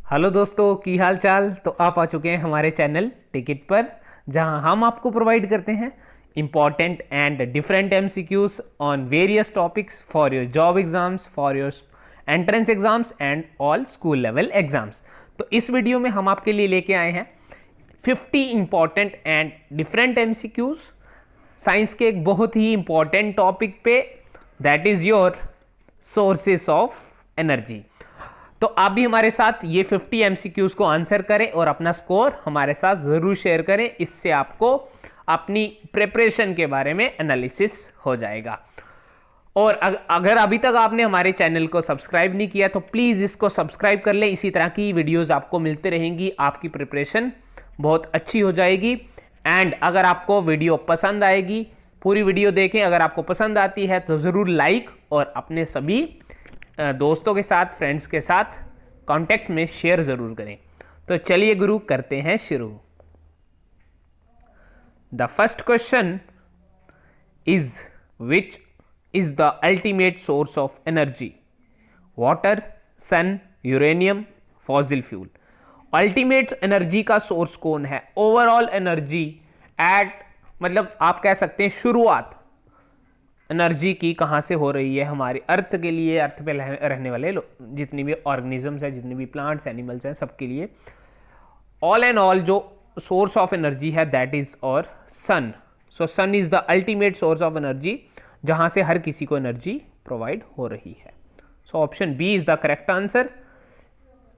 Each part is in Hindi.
हेलो दोस्तों, की हाल चाल। तो आप आ चुके हैं हमारे चैनल टिकट पर, जहां हम आपको प्रोवाइड करते हैं important and different MCQs on various topics for your job exams, for your entrance exams and all school level exams. तो इस वीडियो में हम आपके लिए लेके आए हैं 50 important and different MCQs science के एक बहुत ही इंपॉर्टेंट टॉपिक पे, that is your sources of energy. तो आप भी हमारे साथ ये 50 एमसीक्यूज को आंसर करें और अपना स्कोर हमारे साथ जरूर शेयर करें। इससे आपको अपनी प्रिपरेशन के बारे में एनालिसिस हो जाएगा। और अगर अभी तक आपने हमारे चैनल को सब्सक्राइब नहीं किया तो प्लीज इसको सब्सक्राइब कर लें। इसी तरह की वीडियोस आपको मिलते रहेंगी, आपकी प्रिपरेशन बहुत अच्छी हो जाएगी। एंड अगर आपको वीडियो पसंद आएगी, पूरी वीडियो देखें। अगर आपको पसंद आती है तो जरूर लाइक और अपने सभी दोस्तों के साथ, फ्रेंड्स के साथ कांटेक्ट में शेयर जरूर करें। तो चलिए गुरु, करते हैं शुरू। The first question is which is the ultimate source of energy? Water, sun, uranium, fossil fuel. Ultimate energy का सोर्स कौन है? ओवरऑल एनर्जी एट, मतलब आप कह सकते हैं शुरुआत एनर्जी की कहां से हो रही है हमारे अर्थ के लिए, अर्थ पे रहने वाले जितनी भी ऑर्गेनिजम्स हैं, जितनी भी प्लांट्स, एनिमल्स हैं, सबके लिए ऑल एंड ऑल जो सोर्स ऑफ एनर्जी है दैट इज और sun. So sun is the ultimate source of energy, जहां से हर किसी को एनर्जी प्रोवाइड हो रही है। So option B is the correct answer.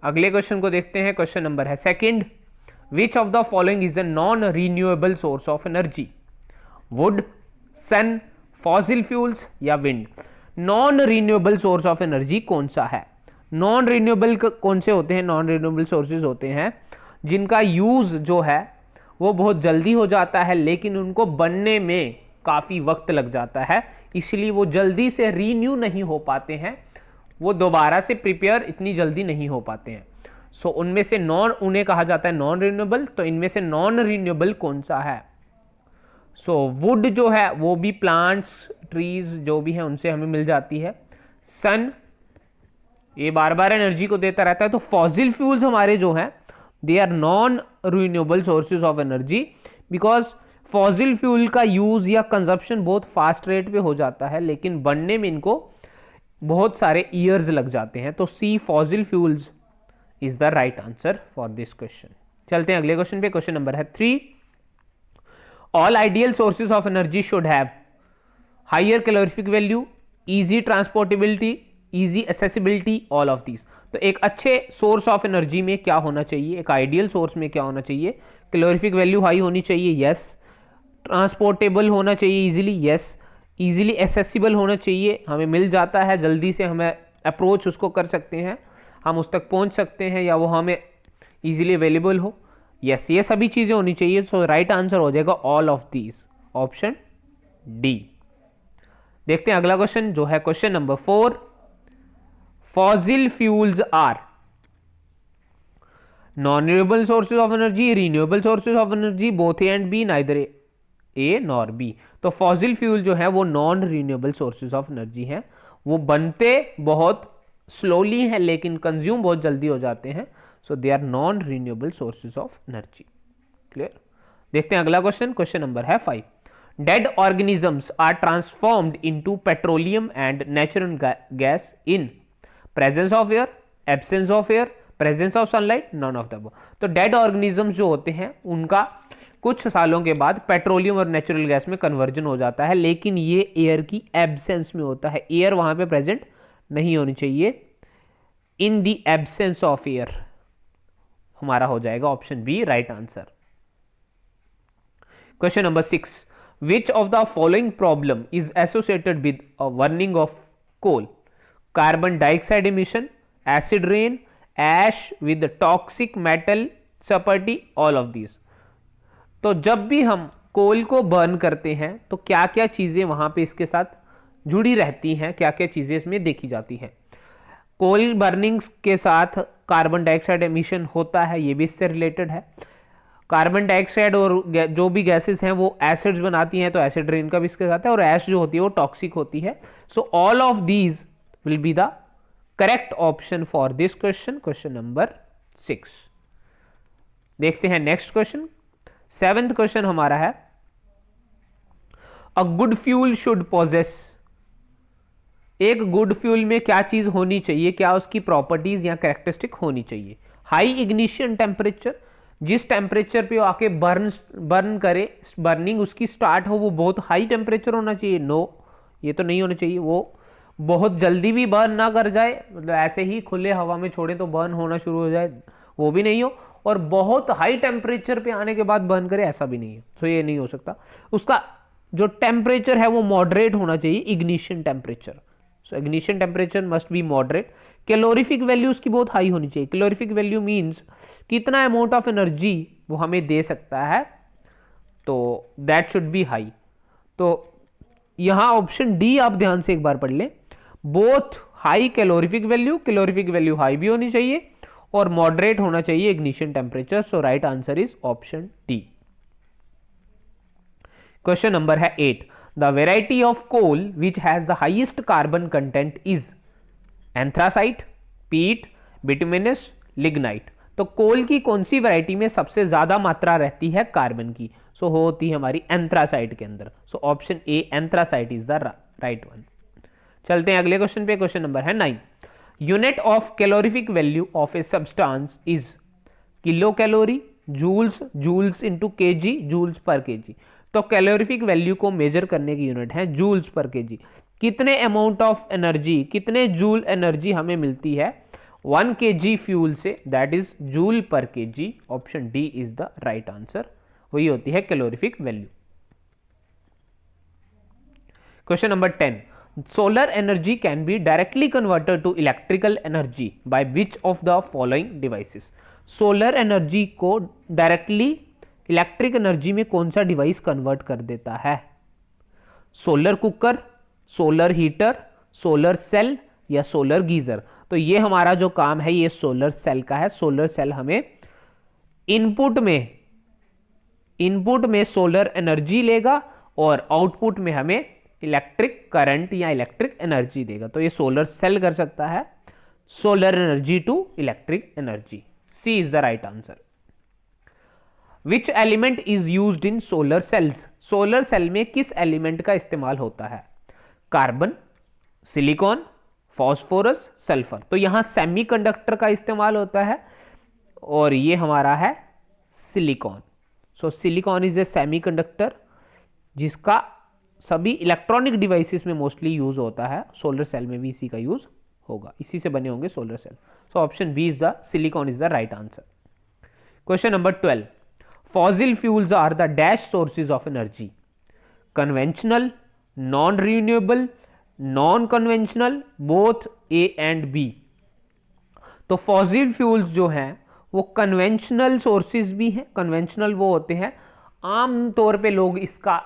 अगले क्वेश्चन को देखते हैं। क्वेश्चन नंबर है second. Which of the following is a non renewable source of energy? Wood, sun, fossil fuels या wind. Non renewable source of energy कौन सा है? नॉन रीन्यूएबल कौन से होते हैं? नॉन रीन्यूएबल सोर्सेज होते हैं जिनका यूज जो है वो बहुत जल्दी हो जाता है, लेकिन उनको बनने में काफी वक्त लग जाता है, इसलिए वो जल्दी से रीन्यू नहीं हो पाते हैं, वो दोबारा से प्रिपेयर इतनी जल्दी नहीं हो पाते हैं। सो उनमें से उन्हें कहा जाता है नॉन रीन्यूएबल। तो इनमें से नॉन रीन्यूएबल कौन सा है? सो वुड जो है वो भी प्लांट्स, ट्रीज जो भी हैं उनसे हमें मिल जाती है। सन ये बार बार एनर्जी को देता रहता है। तो फॉसिल फ्यूल्स हमारे जो हैं they are non renewable sources of energy, because fossil fuel का यूज या कंजप्शन बहुत फास्ट रेट पे हो जाता है, लेकिन बनने में इनको बहुत सारे ईयर्स लग जाते हैं। तो C fossil fuels is the right answer for this question. चलते हैं अगले क्वेश्चन पे। क्वेश्चन नंबर है 3। All ideal sources of energy should have higher calorific value, easy transportability, easy accessibility, all of these। तो एक अच्छे सोर्स ऑफ एनर्जी में क्या होना चाहिए? एक आइडियल सोर्स में क्या होना चाहिए? कैलोरीफिक वैल्यू हाई होनी चाहिए, यस। ट्रांसपोर्टेबल होना चाहिए इजीली, यस। इजीली एसेसिबल होना चाहिए, हमें मिल जाता है जल्दी से, हमें अप्रोच उसको कर सकते हैं, हम उस तक पहुंच सकते हैं, या वो हमें इजीली अवेलेबल हो, यस। ये सभी चीजें होनी चाहिए। सो राइट आंसर हो जाएगा all of these, option D. देखते हैं अगला क्वेश्चन जो है question number 4। Fossil fuels are non renewable sources of energy, renewable sources of energy, both A and B, neither A nor B. तो फॉसिल फ्यूल जो है वो non renewable sources of energy हैं, वो बनते बहुत स्लोली हैं लेकिन कंज्यूम बहुत जल्दी हो जाते हैं। So they are non-renewable sources of energy. Clear? देखते हैं अगला क्वेश्चन। क्वेश्चन नंबर है 5। Dead organisms are transformed into petroleum and natural gas in presence of air, absence of air, presence of sunlight, none of the above। तो डेड ऑर्गेनिजम्स जो होते हैं उनका कुछ सालों के बाद पेट्रोलियम और नेचुरल गैस में कन्वर्जन हो जाता है, लेकिन ये एयर की एब्सेंस में होता है। एयर वहां पे प्रेजेंट नहीं होनी चाहिए। In the absence of air हमारा हो जाएगा option B right answer. Question number 6। Which of the following problem is associated with burning of coal? Carbon dioxide emission, acid rain, ash with toxic metal सपर्टी, ऑल ऑफ दीज। तो जब भी हम कोल को बर्न करते हैं तो क्या क्या चीजें वहां पे इसके साथ जुड़ी रहती हैं, क्या क्या चीजें इसमें देखी जाती हैं? कोल बर्निंग के साथ कार्बन डाइऑक्साइड एमिशन होता है, ये भी इससे रिलेटेड है। कार्बन डाइऑक्साइड और जो भी गैसेस हैं वो एसिड्स बनाती हैं, तो एसिड रेन का भी इसके साथ है, और ऐश जो होती है वो टॉक्सिक होती है। So all of these will be the correct option for this question, question number 6। देखते हैं नेक्स्ट क्वेश्चन। 7th क्वेश्चन हमारा है, a good fuel should possess. एक गुड फ्यूल में क्या चीज होनी चाहिए, क्या उसकी प्रॉपर्टीज या कैरेक्टरिस्टिक होनी चाहिए? हाई इग्निशन टेम्परेचर, जिस टेम्परेचर पे वो आके बर्न करे, बर्निंग उसकी स्टार्ट हो, वो बहुत हाई टेम्परेचर होना चाहिए? नो, ये तो नहीं होना चाहिए। वो बहुत जल्दी भी बर्न ना कर जाए, मतलब ऐसे ही खुले हवा में छोड़े तो बर्न होना शुरू हो जाए, वो भी नहीं हो। और बहुत हाई टेम्परेचर पे आने के बाद बर्न करे, ऐसा भी नहीं है। तो ये नहीं हो सकता। उसका जो टेम्परेचर है वो मॉडरेट होना चाहिए, ignition temperature. So ignition temperature must be moderate. Calorific value उसकी बहुत हाई होनी चाहिए। कैलोरीफिक वैल्यू मींस कितना अमाउंट ऑफ एनर्जी वो हमें दे सकता है, तो दैट शुड बी हाई। तो यहां ऑप्शन डी आप ध्यान से एक बार पढ़ लें, both high calorific value high भी होनी चाहिए और मॉडरेट होना चाहिए ignition temperature. So right answer is option D. Question number है 8, the variety of coal which has the highest carbon content is anthracite, peat, bituminous, lignite. तो कोल की कौन सी वैरायटी में सबसे ज्यादा मात्रा रहती है कार्बन की? सो होती है हमारी एंथ्रासाइट के अंदर। So option A anthracite is the right one. चलते हैं अगले क्वेश्चन पे। क्वेश्चन नंबर है 9, unit of calorific value of a substance is kilo calorie, joules, joules into KG, joules per KG. तो कैलोरीफिक वैल्यू को मेजर करने की यूनिट है जूल्स पर केजी। कितने अमाउंट ऑफ एनर्जी, कितने जूल एनर्जी हमें मिलती है 1 kg फ्यूल से, that is joule per KG. Option D is the right answer, वही होती है calorific value. Question number 10, solar energy can be directly converted to electrical energy by which of the following devices. Solar energy को डायरेक्टली इलेक्ट्रिक एनर्जी में कौन सा डिवाइस कन्वर्ट कर देता है? Solar cooker, solar heater, solar cell या सोलर गीजर। तो ये हमारा जो काम है ये सोलर सेल का है। सोलर सेल हमें इनपुट में सोलर एनर्जी लेगा और आउटपुट में हमें इलेक्ट्रिक करंट या इलेक्ट्रिक एनर्जी देगा। तो ये सोलर सेल कर सकता है solar energy to electric energy. C is the right answer. Which element is used in solar cells. Solar cell में किस एलिमेंट का इस्तेमाल होता है? Carbon, silicon, phosphorus, sulphur. तो यहां सेमीकंडक्टर का इस्तेमाल होता है और ये हमारा है silicon. So silicon is a semiconductor जिसका सभी इलेक्ट्रॉनिक डिवाइसेस में मोस्टली यूज होता है। सोलर सेल में भी इसी का यूज होगा, इसी से बने होंगे solar cell. So option B is the silicon is the right answer. Question number 12, fossil fuels are the dash sources of energy, conventional, non renewable, non conventional, both A and B. तो फॉसिल फ्यूल्स जो हैं वो कन्वेंशनल सोर्सेज भी हैं। कन्वेंशनल वो होते हैं आम तौर पे लोग इसका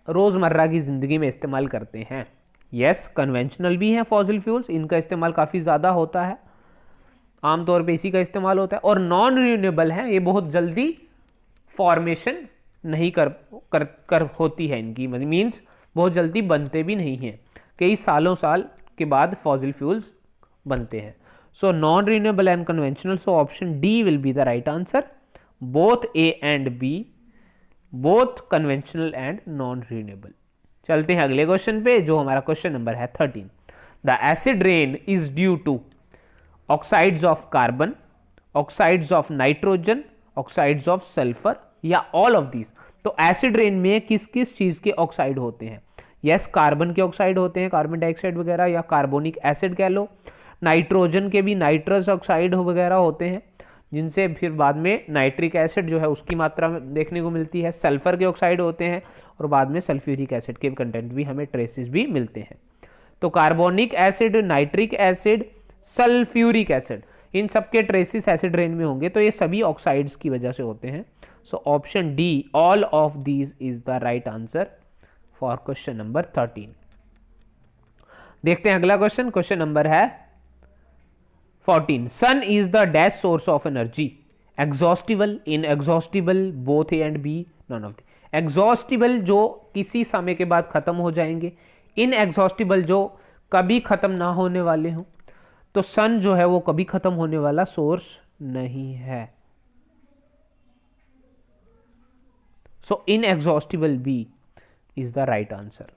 रोजमर्रा की जिंदगी में इस्तेमाल करते हैं। यस, कन्वेंशनल भी हैं फॉसिल फ्यूल्स, इनका इस्तेमाल काफी ज्यादा होता है, आमतौर पे इसी का इस्तेमाल होता है। और नॉन रिन्यूएबल है, ये बहुत जल्दी फॉर्मेशन नहीं कर होती है इनकी, मीन्स बहुत जल्दी बनते भी नहीं हैं, कई साल के बाद फॉसिल फ्यूल्स बनते हैं। So non renewable and conventional. So option D will be the right answer, both A and B, both conventional and non renewable. चलते हैं अगले क्वेश्चन पे जो हमारा क्वेश्चन नंबर है 13, the acid rain is due to oxides of carbon, oxides of nitrogen, oxides of sulphur या ऑल ऑफ दीज। तो एसिड रेन में किस किस चीज के ऑक्साइड होते हैं? यस, कार्बन के ऑक्साइड होते हैं, कार्बन डाइऑक्साइड वगैरह या कार्बोनिक एसिड कह लो। नाइट्रोजन के भी नाइट्रस ऑक्साइड वगैरह होते हैं जिनसे फिर बाद में नाइट्रिक एसिड जो है उसकी मात्रा में देखने को मिलती है। सल्फर के ऑक्साइड होते हैं और बाद में सल्फ्यूरिक एसिड के कंटेंट भी हमें ट्रेसेस भी मिलते हैं। तो carbonic acid, nitric acid, sulphuric acid, इन सबके ट्रेसेस एसिड रेन में होंगे। तो ये सभी ऑक्साइड्स की वजह से होते हैं। So option D, all of these is the right answer for question number 13। देखते हैं अगला क्वेश्चन। क्वेश्चन नंबर है 14, sun is the dash source of energy, exhaustible, inexhaustible, both A and B, none of the. Exhaustible जो किसी समय के बाद खत्म हो जाएंगे, इनएग्जॉस्टिबल जो कभी खत्म ना होने वाले हों। तो सन जो है वो कभी खत्म होने वाला सोर्स नहीं है। So inexhaustible B is the right answer.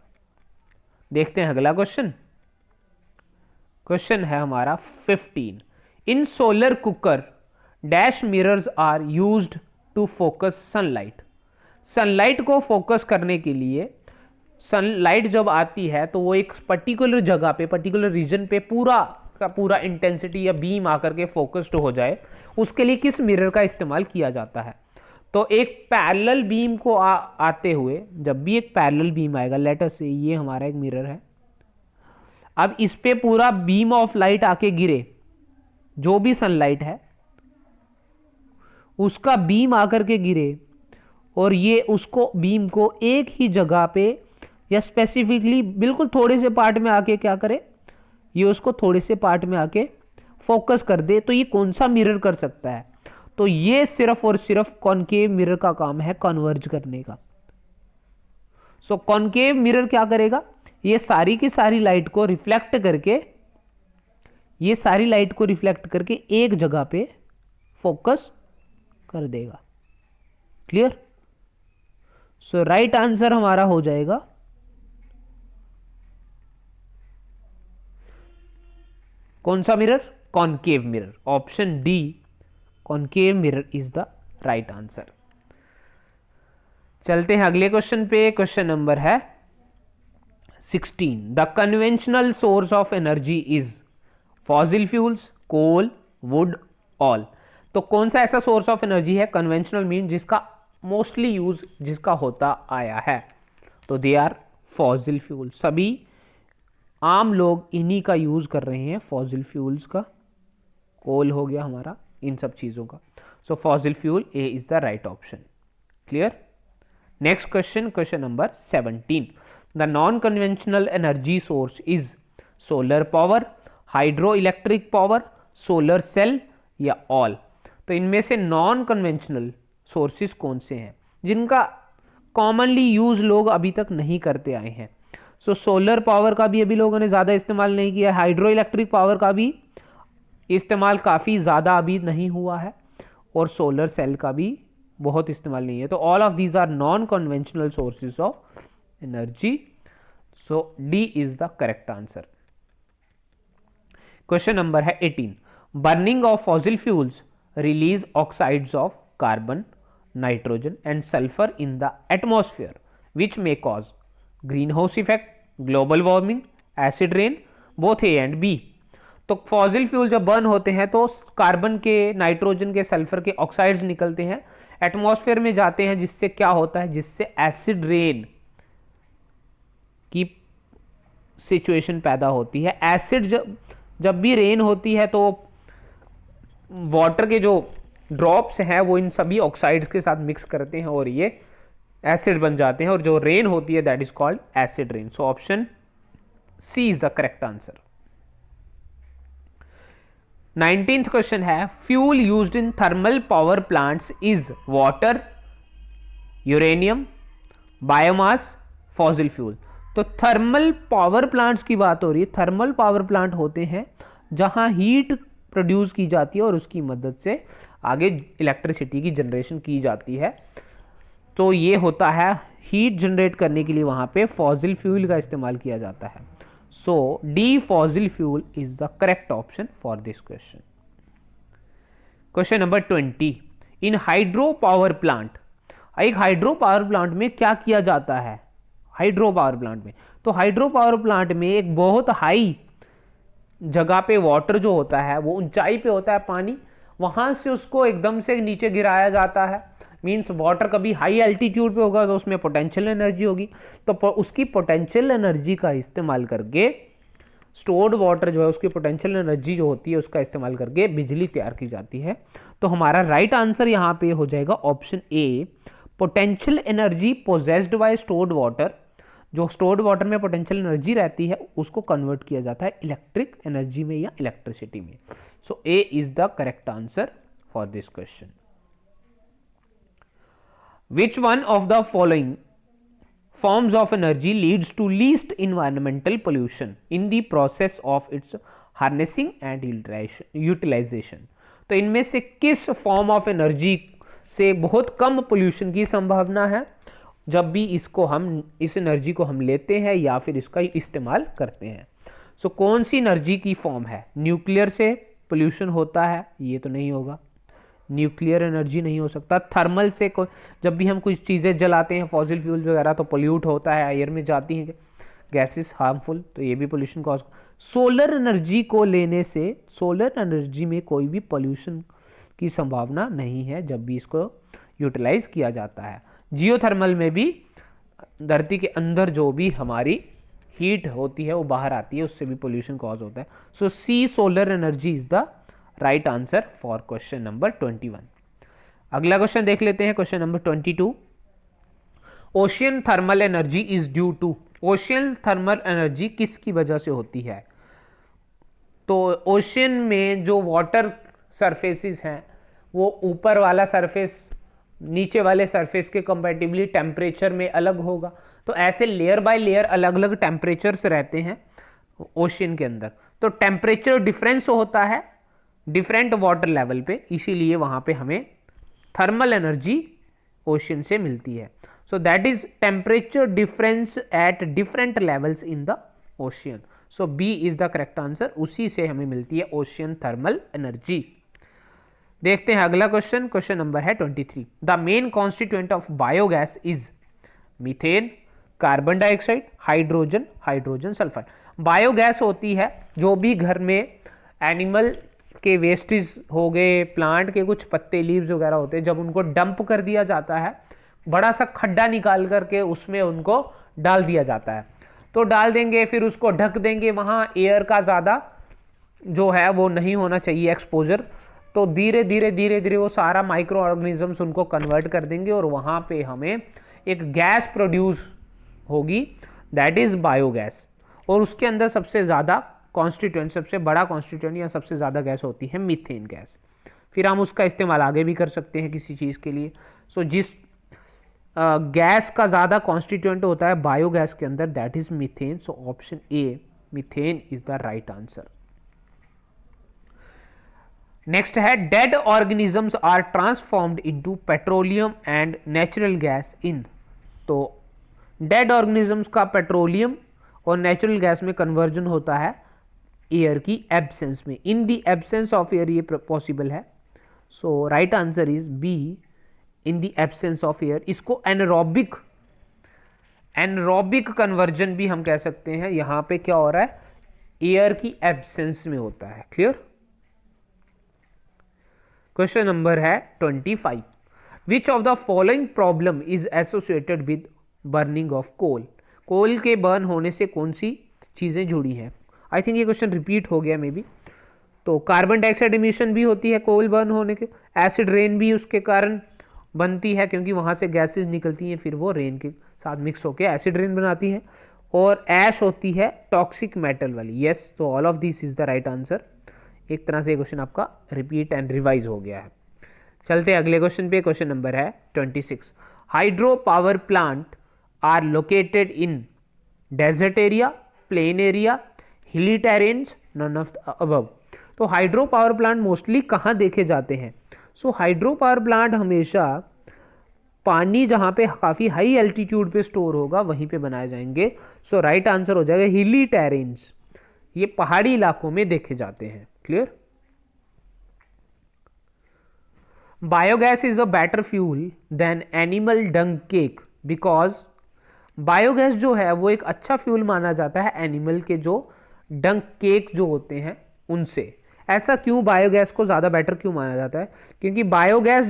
देखते हैं अगला क्वेश्चन। क्वेश्चन है हमारा 15। In solar cooker dash mirrors are used to focus sunlight. Sunlight को फोकस करने के लिए सनलाइट जब आती है तो वो एक पर्टिकुलर जगह पे, पर्टिकुलर रीजन पे पूरा का पूरा इंटेंसिटी या बीम आकर के फोकस्ड हो जाए, उसके लिए किस मिरर का इस्तेमाल किया जाता है? तो एक पैरेलल बीम को आते हुए, जब भी एक पैरेलल बीम आएगा, लेट अस से ये हमारा एक मिरर है, अब इस पे पूरा बीम ऑफ लाइट आके गिरे, जो भी सनलाइट है उसका बीम आकर के गिरे और ये उसको बीम को एक ही जगह पे या स्पेसिफिकली बिल्कुल थोड़े से पार्ट में आके क्या करे, ये उसको थोड़े से पार्ट में आके फोकस कर दे, तो ये कौन सा मिरर कर सकता है? तो ये सिर्फ और सिर्फ कॉनकेव मिरर का काम है कन्वर्ज करने का। सो कॉनकेव मिरर क्या करेगा, ये सारी की सारी लाइट को रिफ्लेक्ट करके, ये सारी लाइट को रिफ्लेक्ट करके एक जगह पे फोकस कर देगा। क्लियर? सो राइट आंसर हमारा हो जाएगा कौन सा mirror? Concave mirror. Option D, concave mirror is the right answer. चलते हैं अगले क्वेश्चन पे। क्वेश्चन नंबर है 16। The conventional source of energy is fossil fuels, coal, wood, all. तो कौन सा ऐसा सोर्स ऑफ एनर्जी है? कन्वेंशनल मीन जिसका मोस्टली यूज जिसका होता आया है, तो दे आर फॉसिल फ्यूल। सभी आम लोग इन्हीं का यूज कर रहे हैं, फॉसिल फ्यूल्स का। कोल हो गया हमारा, इन सब चीजों का। So fossil fuel, A is the right option. Clear? Next question, question number 17। The non conventional energy source is solar power, hydro electric power, solar cell या ऑल। तो इनमें से नॉन कन्वेंशनल सोर्सेज कौन से हैं जिनका कॉमनली यूज लोग अभी तक नहीं करते आए हैं? सो सोलर पावर का भी अभी लोगों ने ज़्यादा इस्तेमाल नहीं किया है, हाइड्रो इलेक्ट्रिक पावर का भी इस्तेमाल काफ़ी ज़्यादा अभी नहीं हुआ है, और सोलर सेल का भी बहुत इस्तेमाल नहीं है। तो all of these are non conventional sources of energy. So D is the correct answer. Question number है 18। Burning of fossil fuels release oxides of carbon, nitrogen and sulphur in the atmosphere which may cause green house effect, global warming, acid rain, both A and B. तो फॉसिल फ्यूल जब बर्न होते हैं तो कार्बन के, नाइट्रोजन के, सल्फर के ऑक्साइड्स निकलते हैं, एटमॉस्फेयर में जाते हैं, जिससे क्या होता है, जिससे एसिड रेन की सिचुएशन पैदा होती है। एसिड जब भी रेन होती है तो वाटर के जो ड्रॉप्स हैं वो इन सभी ऑक्साइड्स के साथ मिक्स करते हैं और ये एसिड बन जाते हैं, और जो रेन होती है that is called acid rain. So option C is the correct answer. 19th question है fuel used in thermal power plants is water, uranium, biomass, fossil fuel. तो थर्मल पावर प्लांट्स की बात हो रही है। थर्मल पावर प्लांट होते हैं जहां हीट प्रोड्यूस की जाती है और उसकी मदद से आगे इलेक्ट्रिसिटी की जनरेशन की जाती है। तो ये होता है हीट जनरेट करने के लिए वहां पे फॉसिल फ्यूल का इस्तेमाल किया जाता है। So D, fossil fuel is the correct option for this question. Question number 20। In hydro power plant, एक हाइड्रो पावर प्लांट में क्या किया जाता है? हाइड्रो पावर प्लांट में, तो हाइड्रो पावर प्लांट में एक बहुत हाई जगह पे वाटर जो होता है वो ऊंचाई पे होता है, पानी, वहां से उसको एकदम से नीचे गिराया जाता है। मींस वाटर कभी हाई एल्टीट्यूड पे होगा तो उसमें पोटेंशियल एनर्जी होगी, तो उसकी पोटेंशियल एनर्जी का इस्तेमाल करके, स्टोर्ड वाटर जो है उसकी पोटेंशियल एनर्जी जो होती है उसका इस्तेमाल करके बिजली तैयार की जाती है। तो हमारा राइट आंसर यहाँ पे हो जाएगा option A, potential energy possessed by stored water. जो स्टोर्ड वाटर में पोटेंशियल एनर्जी रहती है उसको कन्वर्ट किया जाता है इलेक्ट्रिक एनर्जी में या इलेक्ट्रिसिटी में। So A is the correct answer for this question. Which one of the following forms of energy leads to least environmental pollution in the process of its harnessing and utilization? तो इनमें से किस फॉर्म ऑफ एनर्जी से बहुत कम पोल्यूशन की संभावना है जब भी इसको हम इस एनर्जी को हम लेते हैं या फिर इसका इस्तेमाल करते हैं? सो कौन सी एनर्जी की फॉर्म है? न्यूक्लियर से पोल्यूशन होता है, ये तो नहीं होगा, न्यूक्लियर एनर्जी नहीं हो सकता। थर्मल से जब भी हम कुछ चीज़ें जलाते हैं फॉसिल फ्यूल वगैरह तो पोल्यूट होता है, एयर में जाती हैं गैसेस हार्मफुल, तो ये भी पोल्यूशन कॉज। सोलर एनर्जी को लेने से सोलर एनर्जी में कोई भी पोल्यूशन की संभावना नहीं है जब भी इसको यूटिलाइज किया जाता है। जियोथर्मल में भी धरती के अंदर जो भी हमारी हीट होती है वो बाहर आती है, उससे भी पोल्यूशन कॉज होता है। So C solar energy is the right answer for question number 21। अगला क्वेश्चन देख लेते हैं, question number 22। Ocean thermal energy is due to, ocean thermal energy किसकी वजह से होती है? तो ओशियन में जो वाटर सरफेसेस हैं वो ऊपर वाला सरफेस नीचे वाले सरफेस के कंपैरेटिवली टेम्परेचर में अलग होगा, तो ऐसे लेयर बाय लेयर अलग अलग टेम्परेचर्स रहते हैं ओशियन के अंदर, तो टेम्परेचर डिफरेंस होता है डिफरेंट वाटर लेवल पे, इसीलिए वहां पे हमें थर्मल एनर्जी ओशियन से मिलती है। So that is temperature difference at different levels in the ocean. So B is the correct answer, उसी से हमें मिलती है ओशियन थर्मल एनर्जी। देखते हैं अगला क्वेश्चन, क्वेश्चन नंबर है 23। The main constituent of biogas is methane, carbon dioxide, hydrogen, hydrogen sulphide. Biogas होती है जो भी घर में एनिमल के वेस्टेज हो गए, प्लांट के कुछ पत्ते लीव्स वगैरह होते हैं, जब उनको डंप कर दिया जाता है, बड़ा सा खड्डा निकाल करके उसमें उनको डाल दिया जाता है, तो डाल देंगे फिर उसको ढक देंगे, वहाँ एयर का ज़्यादा जो है वो नहीं होना चाहिए एक्सपोजर, तो धीरे धीरे धीरे धीरे वो सारा माइक्रो ऑर्गेनिजम्स उनको कन्वर्ट कर देंगे और वहाँ पे हमें एक गैस प्रोड्यूस होगी, दैट इज बायोगैस। और उसके अंदर सबसे ज़्यादा कॉन्स्टिट्यूएंट, सबसे बड़ा कॉन्स्टिट्यूएंट या सबसे ज़्यादा गैस होती है मीथेन गैस। फिर हम उसका इस्तेमाल आगे भी कर सकते हैं किसी चीज़ के लिए। सो जिस गैस का ज़्यादा कॉन्स्टिट्यूएंट होता है बायोगैस के अंदर, that is methane. So option A methane is the right answer. Next है dead organisms are transformed into petroleum and natural gas in. तो डेड ऑर्गेनिजम्स का पेट्रोलियम और नेचुरल गैस में कन्वर्जन होता है एयर की एब्सेंस में। In the absence of air ये पॉसिबल है। So right answer is B, in the absence of air. इसको एनरोबिक कन्वर्जन भी हम कह सकते हैं। यहां पे क्या हो रहा है, एयर की एब्सेंस में होता है। क्लियर। क्वेश्चन नंबर है 25। Which of the following problem is associated with burning of coal. Coal के बर्न होने से कौन सी चीज़ें जुड़ी हैं? आई थिंक ये क्वेश्चन रिपीट हो गया मे बी। तो कार्बन डाइऑक्साइड इमिशन भी होती है कोल बर्न होने के, एसिड रेन भी उसके कारण बनती है क्योंकि वहाँ से गैसेस निकलती हैं, फिर वो रेन के साथ मिक्स होकर एसिड रेन बनाती है। और ऐश होती है टॉक्सिक मेटल वाली। यस, तो all of this is the right answer. एक तरह से क्वेश्चन आपका रिपीट एंड रिवाइज हो गया है। चलते अगले क्वेश्चन पे। क्वेश्चन नंबर है 26। Hydro power plant are located in desert area, plain area, hilly terrains, none of the above. तो हाइड्रो पावर प्लांट मोस्टली कहाँ देखे जाते हैं? सो हाइड्रो पावर प्लांट हमेशा पानी जहाँ पे काफ़ी हाई एल्टीट्यूड पे स्टोर होगा वहीं पे बनाए जाएंगे। सो राइट आंसर हो जाएगा हिली टेरेन्स। ये पहाड़ी इलाकों में देखे जाते हैं। Clear. Biogas is a better fuel than animal dung cake because biogas जो है वो एक अच्छा फ्यूल माना जाता है एनिमल के जो डंग केक जो होते हैं उनसे। ऐसा क्यों बायोगैस को ज़्यादा बेटर क्यों माना जाता है? क्योंकि बायोगैस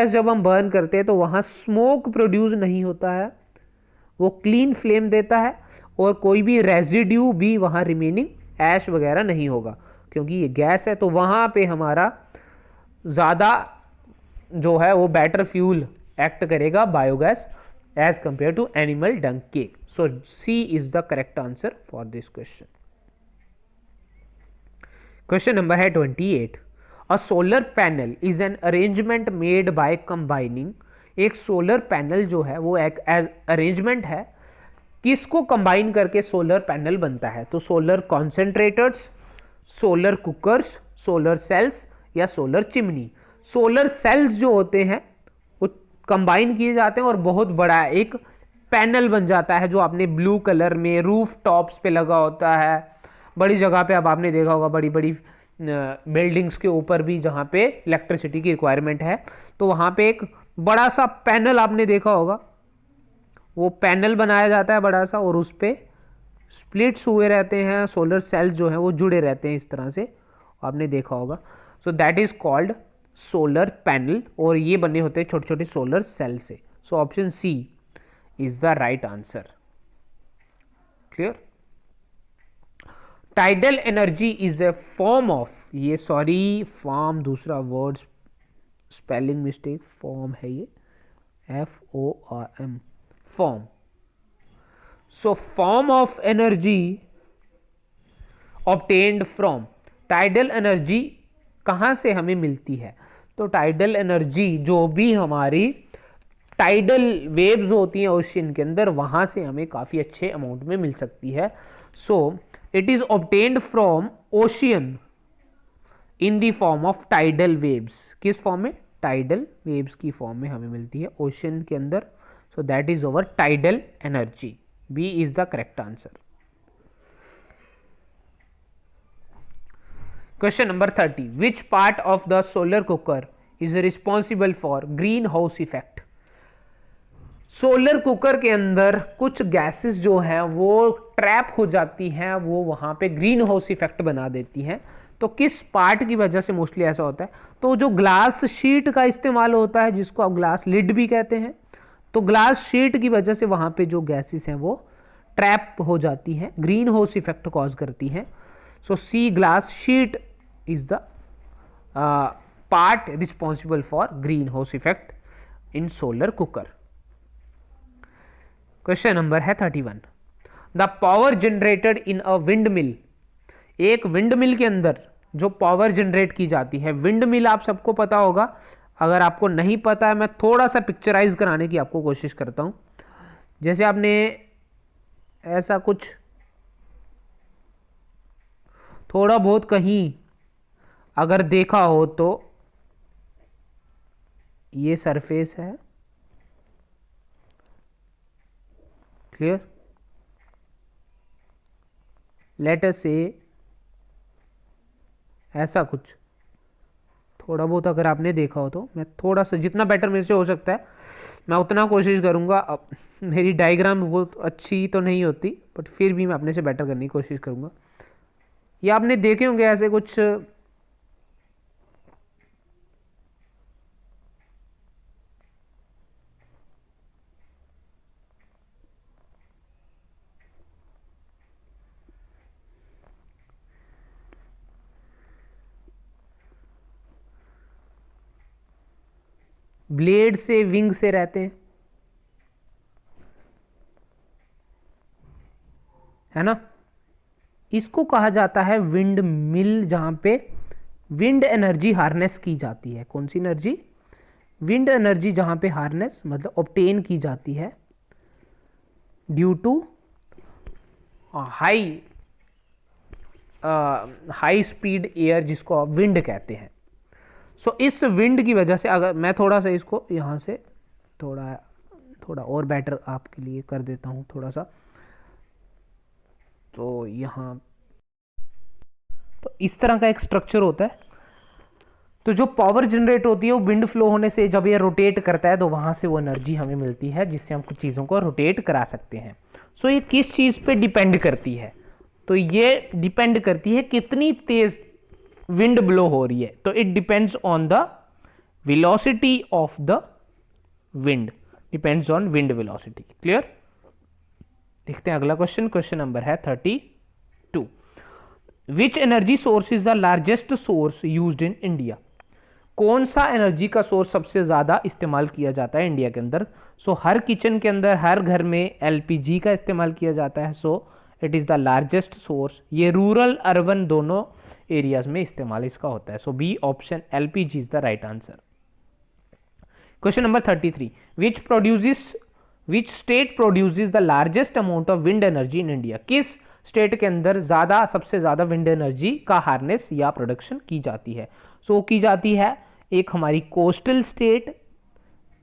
जब हम बर्न करते हैं तो वहाँ स्मोक प्रोड्यूस नहीं होता है, वो क्लीन फ्लेम देता है और कोई भी रेजिड्यू भी वहाँ रिमेनिंग ऐश वगैरह नहीं होगा क्योंकि ये गैस है। तो वहाँ पे हमारा ज़्यादा जो है वो बेटर फ्यूल एक्ट करेगा biogas as compare to animal dung cake. So C is the correct answer for this question. Question number है 28। A solar panel is an arrangement made by combining. एक सोलर पैनल जो है वो एक अरेंजमेंट है, किसको कंबाइन करके सोलर पैनल बनता है? तो solar concentrators, solar cookers, solar cells या सोलर चिमनी। सोलर सेल्स जो होते हैं वो कंबाइन किए जाते हैं और बहुत बड़ा एक पैनल बन जाता है, जो आपने ब्लू कलर में रूफ टॉप्स पे लगा होता है। बड़ी जगह पे अब आपने देखा होगा, बड़ी बड़ी बिल्डिंग्स के ऊपर भी जहाँ पे इलेक्ट्रिसिटी की रिक्वायरमेंट है, तो वहाँ पे एक बड़ा सा पैनल आपने देखा होगा। वो पैनल बनाया जाता है बड़ा सा, और उस पर स्प्लिट्स हुए रहते हैं, सोलर सेल्स जो हैं वो जुड़े रहते हैं इस तरह से, आपने देखा होगा। सो that is called solar panel, और ये बने होते हैं छोटे छोटे सोलर सेल से। So option C is the right answer. Clear? Tidal energy is a form of, ये सॉरी फॉर्म दूसरा वर्ड, स्पेलिंग मिस्टेक, फॉर्म है ये, FORM, form. So form of energy obtained from, tidal energy कहाँ से हमें मिलती है? तो टाइडल एनर्जी जो भी हमारी टाइडल वेव्स होती हैं ओशियन के अंदर, वहाँ से हमें काफ़ी अच्छे अमाउंट में मिल सकती है। So it is obtained from ocean in the form of tidal waves. किस फॉर्म में? टाइडल वेव्स की फॉर्म में हमें मिलती है ओशियन के अंदर। So that is our tidal energy. B is the correct answer. Question number 30, which part of the solar cooker is responsible for green house effect? Solar cooker के अंदर कुछ गैसेस जो हैं वो ट्रैप हो जाती हैं, वो वहाँ पे ग्रीन हाउस इफेक्ट बना देती हैं। तो किस पार्ट की वजह से मोस्टली ऐसा होता है? तो जो ग्लास शीट का इस्तेमाल होता है, जिसको आप ग्लास लिड भी कहते हैं, तो ग्लास शीट की वजह से वहाँ पे जो गैसेस हैं वो ट्रैप हो जाती हैं, ग्रीन हाउस इफेक्ट कॉज करती हैं। So C, glass sheet is the part responsible for green house effect in solar cooker. Question number है 31, the power generated in a windmill, एक विंड मिल के अंदर जो पावर जनरेट की जाती है, विंड मिल आप सबको पता होगा, अगर आपको नहीं पता है मैं थोड़ा सा पिक्चराइज कराने की आपको कोशिश करता हूं। जैसे आपने ऐसा कुछ थोड़ा बहुत कहीं अगर देखा हो तो ये सरफेस है, क्लियर? लेट अस से ऐसा कुछ थोड़ा बहुत अगर आपने देखा हो तो मैं थोड़ा सा, जितना बेटर मेरे से हो सकता है मैं उतना कोशिश करूंगा। अब मेरी डायग्राम वो अच्छी तो नहीं होती, बट फिर भी मैं अपने से बेटर करने की कोशिश करूंगा। ये आपने देखे होंगे ऐसे कुछ ब्लेड से, विंग से रहते हैं, है ना? इसको कहा जाता है विंड मिल, जहां पे विंड एनर्जी हार्नेस की जाती है। कौन सी एनर्जी? विंड एनर्जी, जहां पे हार्नेस मतलब ऑब्टेन की जाती है due to high speed air, जिसको आप विंड कहते हैं। सो इस विंड की वजह से, अगर मैं थोड़ा सा इसको यहाँ से थोड़ा और बेटर आपके लिए कर देता हूँ थोड़ा सा, तो यहाँ तो इस तरह का एक स्ट्रक्चर होता है। तो जो पावर जनरेट होती है वो विंड फ्लो होने से, जब ये रोटेट करता है तो वहाँ से वो एनर्जी हमें मिलती है, जिससे हम कुछ चीज़ों को रोटेट करा सकते हैं। सो ये किस चीज़ पे डिपेंड करती है? तो ये डिपेंड करती है कितनी तेज विंड ब्लो हो रही है। तो it depends on the velocity of the wind, depends on wind velocity. Clear? देखते हैं अगला क्वेश्चन। क्वेश्चन नंबर है 32, which energy source is the largest source used in India? कौन सा एनर्जी का सोर्स सबसे ज्यादा इस्तेमाल किया जाता है इंडिया के अंदर? सो हर किचन के अंदर, हर घर में LPG का इस्तेमाल किया जाता है। So it is the largest source. ये रूरल अर्बन दोनों एरियाज में इस्तेमाल इसका होता है। So B option LPG is the right answer. Question number 33, which state produces the largest amount of wind energy in India? किस स्टेट के अंदर सबसे ज़्यादा विंड एनर्जी का हार्नेस या प्रोडक्शन की जाती है? सो की जाती है एक हमारी कोस्टल स्टेट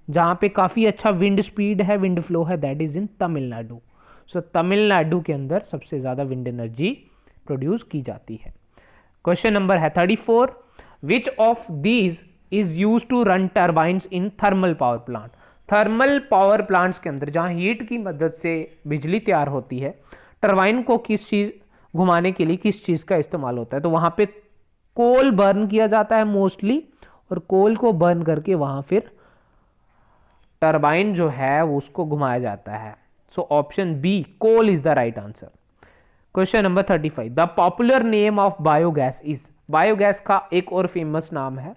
जहाँ पे काफ़ी अच्छा विंड स्पीड है, विंड फ्लो है, दैट इज़ इन तमिलनाडु। सो तमिलनाडु के अंदर सबसे ज़्यादा विंड एनर्जी प्रोड्यूस की जाती है। क्वेश्चन नंबर है 34, which of these is use to run turbines in thermal power plant? Thermal power plants के अंदर जहां हीट की मदद से बिजली तैयार होती है, टर्बाइन को किस चीज घुमाने के लिए किस चीज का इस्तेमाल होता है? तो वहां पे कोल बर्न किया जाता है मोस्टली, और कोल को बर्न करके वहां फिर टर्बाइन जो है वो उसको घुमाया जाता है। So option B coal is the right answer. Question number 35, the popular name of biogas is? Biogas का एक और फेमस नाम है,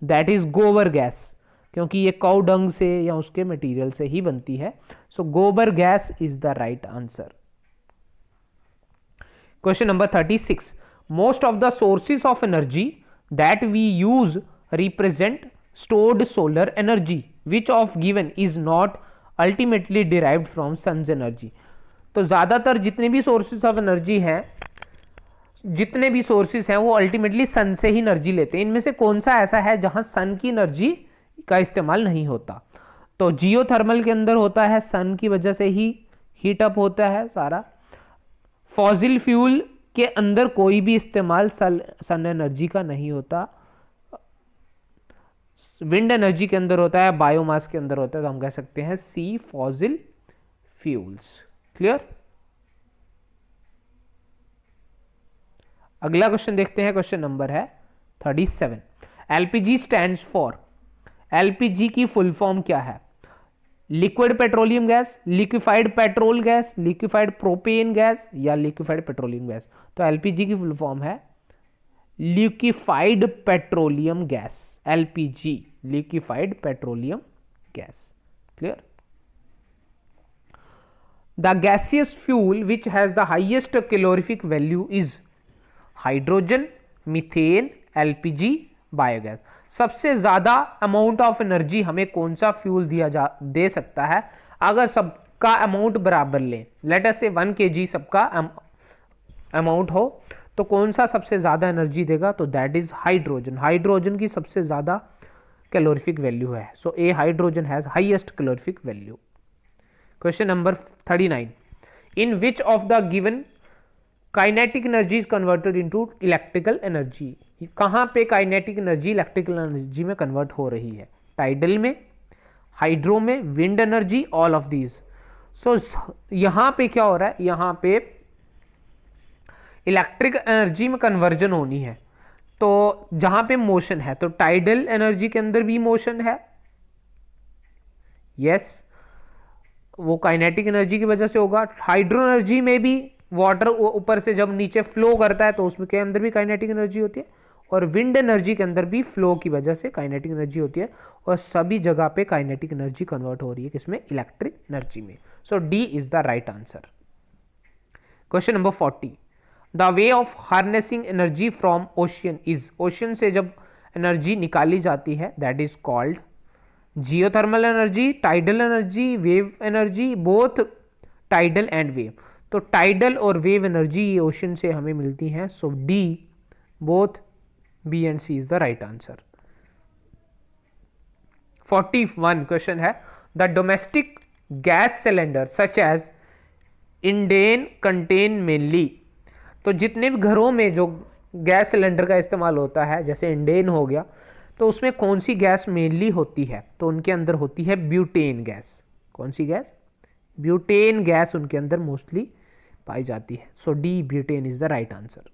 दैट इज गोबर गैस, क्योंकि ये काउ डंग से या उसके मटेरियल से ही बनती है। So gobar gas is the right answer. Question number 36, most of the sources of energy that we use represent stored solar energy, which of given is not ultimately derived from sun's energy? तो ज्यादातर जितने भी सोर्सेज ऑफ एनर्जी हैं, जितने भी सोर्सेज हैं वो अल्टीमेटली सन से ही एनर्जी लेते हैं। इनमें से कौन सा ऐसा है जहां सन की एनर्जी का इस्तेमाल नहीं होता? तो जियोथर्मल के अंदर होता है, सन की वजह से ही हीट अप होता है सारा। फॉसिल फ्यूल के अंदर कोई भी इस्तेमाल सन एनर्जी का नहीं होता। विंड एनर्जी के अंदर होता है, बायोमास के अंदर होता है, तो हम कह सकते हैं सी फॉसिल फ्यूल्स। क्लियर? अगला क्वेश्चन देखते हैं, क्वेश्चन नंबर है 37, एलपीजी स्टैंड्स फॉर? एलपीजी की फुल फॉर्म क्या है? Liquid petroleum gas, liquefied petrol gas, liquefied propane gas या लिक्विफाइड पेट्रोलियम गैस? तो एलपीजी की फुल फॉर्म है liquefied petroleum gas, LPG, liquefied petroleum gas. Clear? The gaseous fuel which has the highest calorific value is? Hydrogen, methane, LPG, biogas. सबसे ज्यादा अमाउंट ऑफ एनर्जी हमें कौन सा फ्यूल दे सकता है अगर सबका अमाउंट बराबर लें? लेट अस से 1 kg सबका अमाउंट हो, तो कौन सा सबसे ज्यादा एनर्जी देगा? तो दैट इज हाइड्रोजन। हाइड्रोजन की सबसे ज्यादा कैलोरीफिक वैल्यू है। So A hydrogen has highest calorific value. Question number 39, in which of the given kinetic energy is converted into electrical energy? कहां पे काइनेटिक एनर्जी इलेक्ट्रिकल एनर्जी में कन्वर्ट हो रही है? टाइडल में, हाइड्रो में, wind energy, all of these. So यहां पे क्या हो रहा है? यहां पे इलेक्ट्रिक एनर्जी में कन्वर्जन होनी है, तो जहां पे मोशन है, तो टाइडल एनर्जी के अंदर भी मोशन है, यस, वो काइनेटिक एनर्जी की वजह से होगा। हाइड्रो एनर्जी में भी वाटर ऊपर से जब नीचे फ्लो करता है तो उसमें के अंदर भी काइनेटिक एनर्जी होती है, और विंड एनर्जी के अंदर भी फ्लो की वजह से काइनेटिक एनर्जी होती है, और सभी जगह पे काइनेटिक एनर्जी कन्वर्ट हो रही है किसमें? इलेक्ट्रिक एनर्जी में। So D is the right answer. Question number 40, the way of harnessing energy from ocean is? Ocean से जब एनर्जी निकाली जाती है that is called geothermal energy, tidal energy, wave energy, both tidal and wave. तो टाइडल और वेव एनर्जी ओशियन से हमें मिलती हैं। So D, both B and C is the right answer. 41 question है, the domestic gas cylinder such as Indane contain mainly? तो जितने भी घरों में जो गैस सिलेंडर का इस्तेमाल होता है, जैसे इंडेन हो गया, तो उसमें कौन सी गैस मेनली होती है? तो उनके अंदर होती है ब्यूटेन गैस। कौन सी गैस? ब्यूटेन गैस उनके अंदर मोस्टली पाई जाती है। So D, butane is the right answer.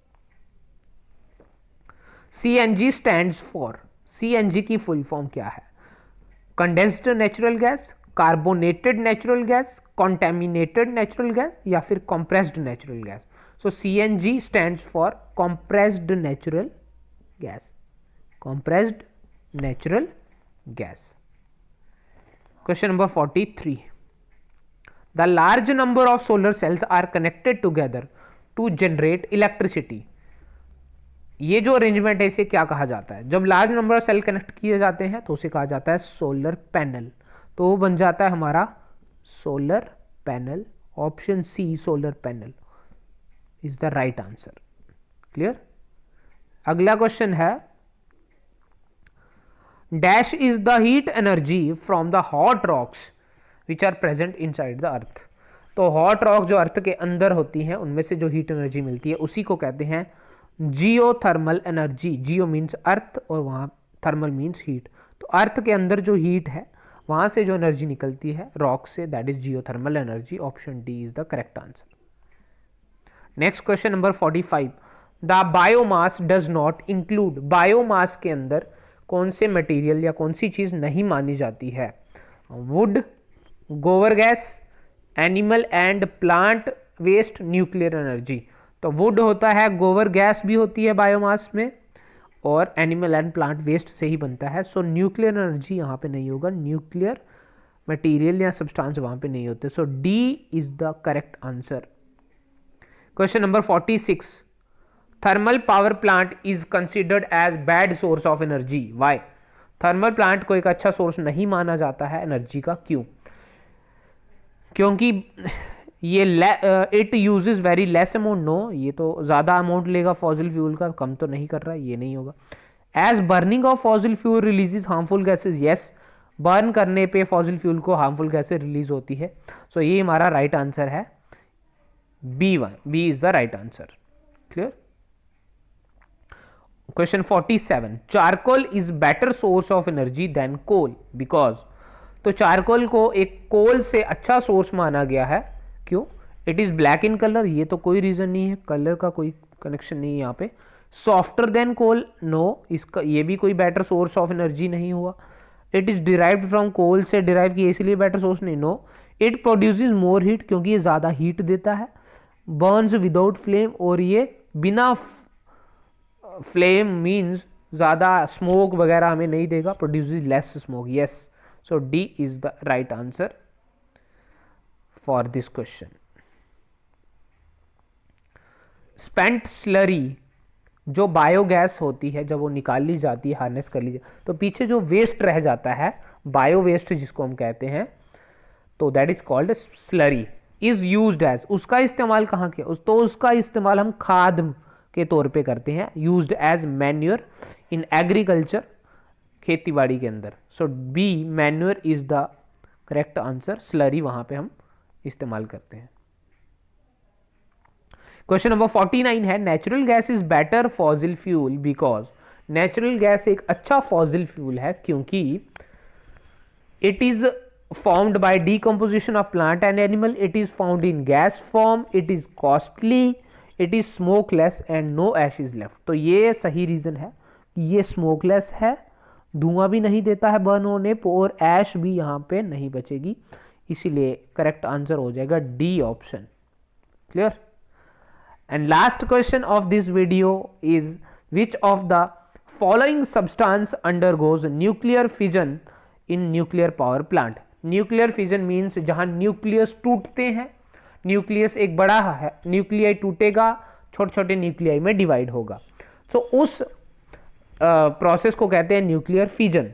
CNG stands for? CNG की फुल फॉर्म क्या है? Condensed natural gas, carbonated natural gas, contaminated natural gas या फिर compressed natural gas? So CNG stands for compressed natural gas, compressed natural gas. Question number 43, the large number of solar cells are connected together to generate electricity. ये जो अरेंजमेंट है इसे क्या कहा जाता है? जब large number of cell connect किए जाते हैं तो उसे कहा जाता है सोलर पैनल। तो वो बन जाता है हमारा solar panel. Option C, solar panel is the right answer. Clear. अगला क्वेश्चन है, dash is the heat energy from the hot rocks which are present inside the earth. तो हॉट रॉक जो अर्थ के अंदर होती हैं उनमें से जो हीट एनर्जी मिलती है उसी को कहते हैं जियोथर्मल एनर्जी। जियो मीन्स अर्थ और वहाँ थर्मल मीन्स हीट। तो अर्थ के अंदर जो हीट है वहाँ से जो एनर्जी निकलती है रॉक से, that is geothermal energy. Option D is the correct answer. Next question number 45, the biomass does not include. Biomass के अंदर कौन से मटेरियल या कौन सी चीज नहीं मानी जाती है? Wood, gobar gas, animal and plant waste, nuclear energy. तो वुड होता है, गोबर गैस भी होती है बायोमास में, और एनिमल एंड प्लांट वेस्ट से ही बनता है। सो न्यूक्लियर एनर्जी यहाँ पे नहीं होगा, न्यूक्लियर मटेरियल या सब्सटेंस वहाँ पे नहीं होते। So D is the correct answer. Question number 46, thermal power plant is considered as bad source of energy, why? Thermal plant को एक अच्छा सोर्स नहीं माना जाता है एनर्जी का, क्यों? क्योंकि ये it uses very less amount. No, ये तो ज़्यादा अमाउंट लेगा फॉसिल फ्यूल का, कम तो नहीं कर रहा है, ये नहीं होगा। As burning of fossil fuel releases harmful gases, yes, burn करने पे फॉसिल फ्यूल को हार्मफुल गैसेज रिलीज होती है। सो ये हमारा राइट आंसर है, B is the right answer. Clear. Question 47, charcoal is better source of energy than coal because. तो चारकोल को एक कोल से अच्छा सोर्स माना गया है, क्यों? It is black in colour, ये तो कोई रीजन नहीं है, कलर का कोई कनेक्शन नहीं है यहाँ पे। सॉफ्टर देन कोल, नो, इसका ये भी कोई बेटर सोर्स ऑफ एनर्जी नहीं हुआ। It is derived from coal से डिराइव किया इसलिए बेटर सोर्स नहीं, no. It produces more heat, क्योंकि ये ज्यादा हीट देता है। बर्न्स विदाउट फ्लेम, और ये बिना फ्लेम मीन्स ज्यादा स्मोक वगैरह हमें नहीं देगा, produces less smoke, yes. So D is the right answer for this question. Spent slurry जो बायोगैस होती है, जब वो निकाल ली जाती है, हार्नेस कर ली जाती है, तो पीछे जो वेस्ट रह जाता है, बायो वेस्ट जिसको हम कहते हैं, तो that is called slurry. Is used as, उसका इस्तेमाल कहाँ किया? तो उसका इस्तेमाल हम खाद के तौर पे करते हैं, used as manure in agriculture, खेती बाड़ी के अंदर। So B manure is the correct answer, slurry वहां पे हम इस्तेमाल करते हैं। क्वेश्चन नंबर 49 है, natural gas is better fossil fuel because. Natural gas एक अच्छा फॉसिल फ्यूल है क्योंकि it is formed by decomposition of plant and animal, it is found in gas form, it is costly, it is smokeless and no ash is left। तो ये सही रीजन है, ये स्मोकलेस है, धुआं भी नहीं देता है बर्न होने पर, और ऐश भी यहाँ पे नहीं बचेगी, इसीलिए करेक्ट आंसर हो जाएगा D option. Clear. And last question of this video is which of the following substance undergoes nuclear fission in nuclear power plant. Nuclear fission means जहां न्यूक्लियस टूटते हैं, न्यूक्लियस एक बड़ा है, न्यूक्लियाई टूटेगा, छोटे छोटे न्यूक्लियाई में डिवाइड होगा, तो उस प्रोसेस को कहते हैं nuclear fission.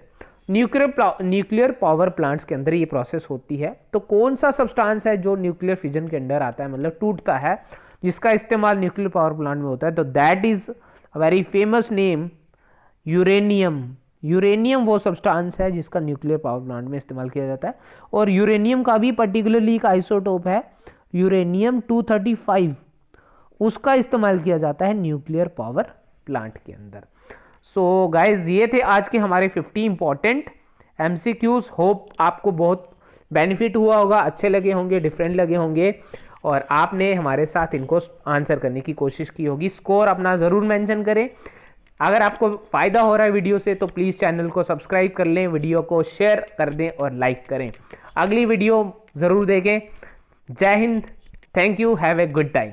Nuclear power plants के अंदर ये प्रोसेस होती है। तो कौन सा सब्सटेंस है जो न्यूक्लियर फिजन के अंदर आता है, मतलब टूटता है, जिसका इस्तेमाल न्यूक्लियर पावर प्लांट में होता है? तो that is a very famous name, uranium. Uranium वो सब्सटेंस है जिसका न्यूक्लियर पावर प्लांट में इस्तेमाल किया जाता है, और यूरेनियम का भी पर्टिकुलरली एक आइसोटोप है यूरेनियम 235, उसका इस्तेमाल किया जाता है न्यूक्लियर पावर प्लांट के अंदर। सो गाइज, ये थे आज के हमारे 50 इंपॉर्टेंट एमसीक्यूज। होप आपको बहुत बेनिफिट हुआ होगा, अच्छे लगे होंगे, डिफरेंट लगे होंगे, और आपने हमारे साथ इनको आंसर करने की कोशिश की होगी। स्कोर अपना ज़रूर मेंशन करें। अगर आपको फ़ायदा हो रहा है वीडियो से तो प्लीज़ चैनल को सब्सक्राइब कर लें, वीडियो को शेयर कर दें और लाइक करें। अगली वीडियो ज़रूर देखें। जय Hind, thank you, have a good time.